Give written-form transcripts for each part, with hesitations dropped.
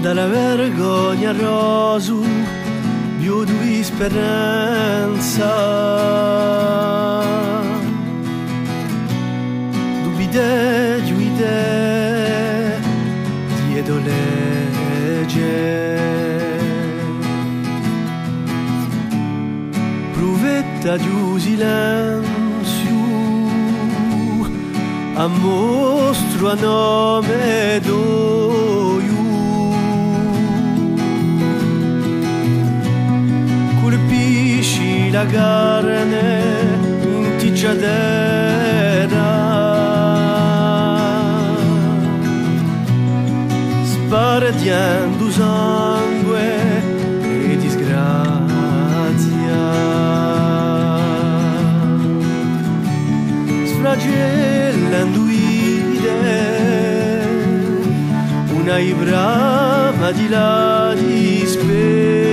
dalla vergogna rosu più di speranza, dubide giuide dietro legge, pruvetta di silenzio a mostro a nome d'oiu, colpisci la carne in ticciadera, spardiendo sangue e disgrazia, sfragellando una brama di là di spero,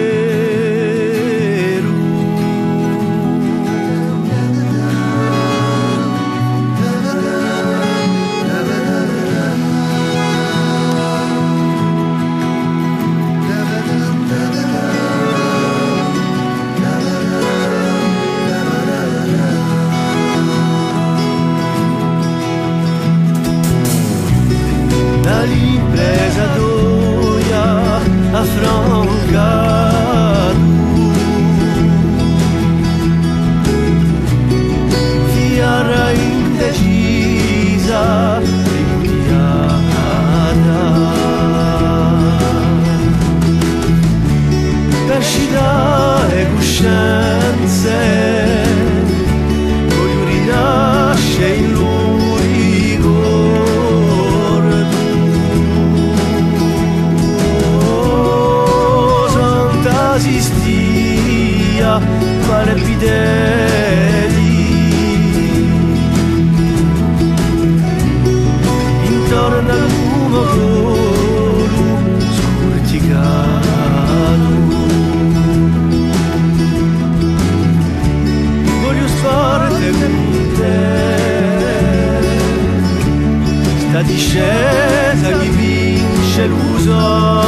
dall'impresa d'oia affrancato, fiara indecisa rinviata, pesci dalle coscienze, voglio rinasce in lui. Esistia quale fideli intorno al fumo volo scurticato, voglio sforte con te, sta discesa chi vince l'uso.